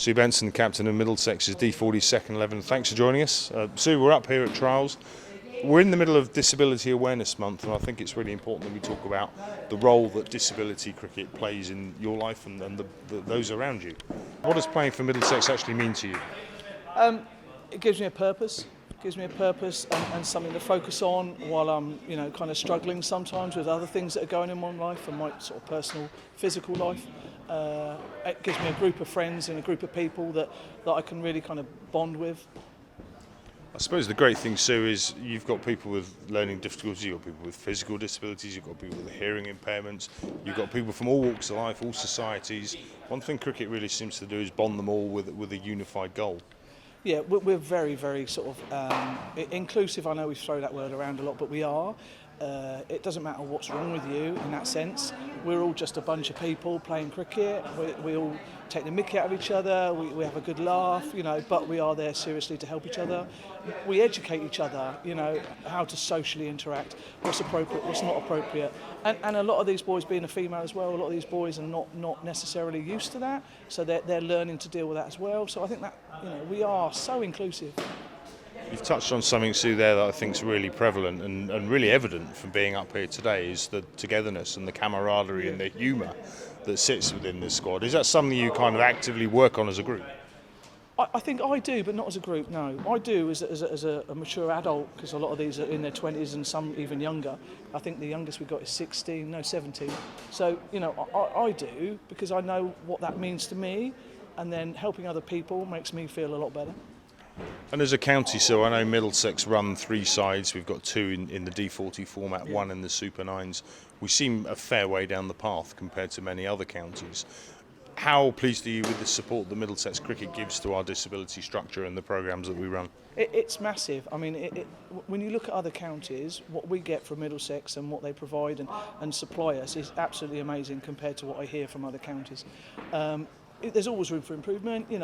Sue Benson, captain of Middlesex's D40 Second 11. Thanks for joining us. Sue, we're up here at trials. We're in the middle of Disability Awareness Month, and I think it's really important that we talk about the role that disability cricket plays in your life and those around you. What does playing for Middlesex actually mean to you? It gives me a purpose. And something to focus on while I'm, kind of struggling sometimes with other things that are going on in my life and my sort of personal, physical life. It gives me a group of friends and a group of people that I can really kind of bond with. I suppose the great thing, Sue, is you've got people with learning difficulties, you've got people with physical disabilities, you've got people with hearing impairments, you've got people from all walks of life, all societies. One thing cricket really seems to do is bond them all with a unified goal. Yeah, we're very, very sort of inclusive. I know we throw that word around a lot, but we are. It doesn't matter what's wrong with you in that sense. We're all just a bunch of people playing cricket. We all take the mickey out of each other. We have a good laugh, but we are there seriously to help each other. We educate each other, how to socially interact, what's appropriate, what's not appropriate. And a lot of these boys, being a female as well, a lot of these boys are not necessarily used to that, so they're learning to deal with that as well. So I think that, we are so inclusive. You've touched on something, Sue, there that I think is really prevalent and really evident from being up here today is the togetherness and the camaraderie and the humour that sits within this squad. Is that something you kind of actively work on as a group? I think I do, but not as a group, no. I do as a mature adult, because a lot of these are in their 20s and some even younger. I think the youngest we've got is 17. So, I do, because I know what that means to me, and then helping other people makes me feel a lot better. And as a county, so I know Middlesex run 3 sides. We've got 2 in the D40 format, 1 in the Super 9s. We seem a fair way down the path compared to many other counties. How pleased are you with the support that Middlesex cricket gives to our disability structure and the programmes that we run? It's massive. I mean, when you look at other counties, what we get from Middlesex and what they provide and supply us is absolutely amazing compared to what I hear from other counties. There's always room for improvement, and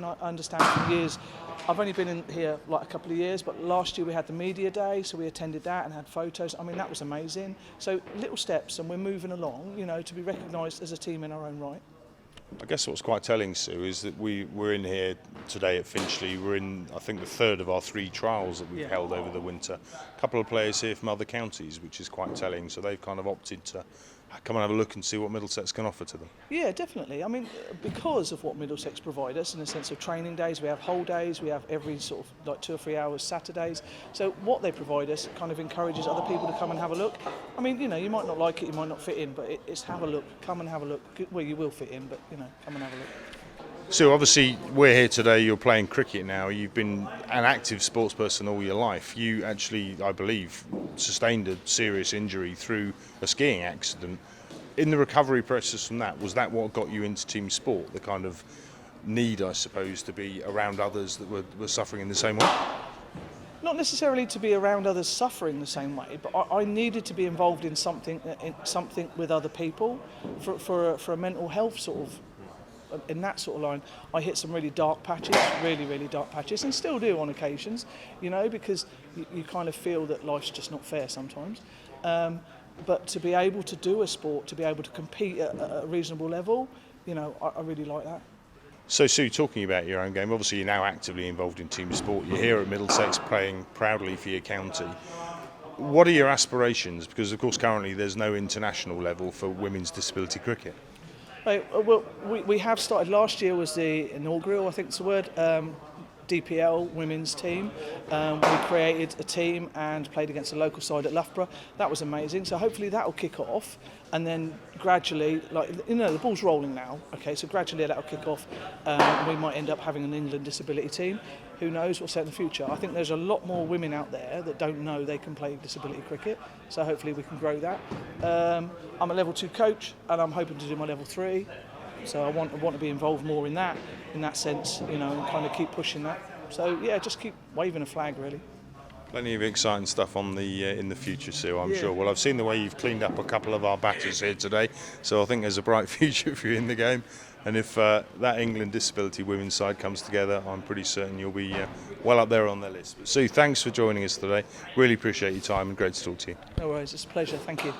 I understand for years. I've only been in here like a couple of years, but last year we had the media day, so we attended that and had photos. I mean, that was amazing. So little steps, and we're moving along, to be recognised as a team in our own right. I guess what's quite telling, Sue, is that we're in here today at Finchley. We're in, I think, the 3rd of our 3 trials that we've held over the winter. A couple of players here from other counties, which is quite telling. So they've kind of opted to come and have a look and see what Middlesex can offer to them. Yeah, definitely. I mean, because of what Middlesex provide us in the sense of training days, we have whole days, we have every sort of like 2 or 3 hours Saturdays. So what they provide us kind of encourages other people to come and have a look. I mean, you might not like it, you might not fit in, but it's have a look, come and have a look. Well, you will fit in, but come and have a look. So obviously we're here today, you're playing cricket now, you've been an active sports person all your life. You actually, I believe, sustained a serious injury through a skiing accident. In the recovery process from that, was that what got you into team sport, the kind of need, I suppose, to be around others that were suffering in the same way? Not necessarily to be around others suffering the same way, but I needed to be involved in something with other people for a mental health sort of. In that sort of line, I hit some really dark patches, really dark patches, and still do on occasions, because you kind of feel that life's just not fair sometimes. But to be able to do a sport, to be able to compete at a reasonable level, I really like that. So Sue, talking about your own game, obviously you're now actively involved in team sport. You're here at Middlesex playing proudly for your county. What are your aspirations? Because of course currently there's no international level for women's disability cricket. Well, we have started. Last year was the inaugural, I think it's the word, DPL women's team. We created a team and played against a local side at Loughborough. That was amazing. So hopefully that will kick off, and then gradually, the ball's rolling now. Okay, so gradually that will kick off. We might end up having an England disability team. Who knows what's in the future? I think there's a lot more women out there that don't know they can play disability cricket. So hopefully we can grow that. I'm a level 2 coach, and I'm hoping to do my level 3. So I want to be involved more in that sense, and kind of keep pushing that. So yeah, just keep waving a flag, really. Plenty of exciting stuff on in the future, Sue, I'm sure. Well, I've seen the way you've cleaned up a couple of our batters here today, so I think there's a bright future for you in the game. And if that England disability women's side comes together, I'm pretty certain you'll be well up there on their list. But Sue, thanks for joining us today. Really appreciate your time and great to talk to you. No worries, it's a pleasure. Thank you.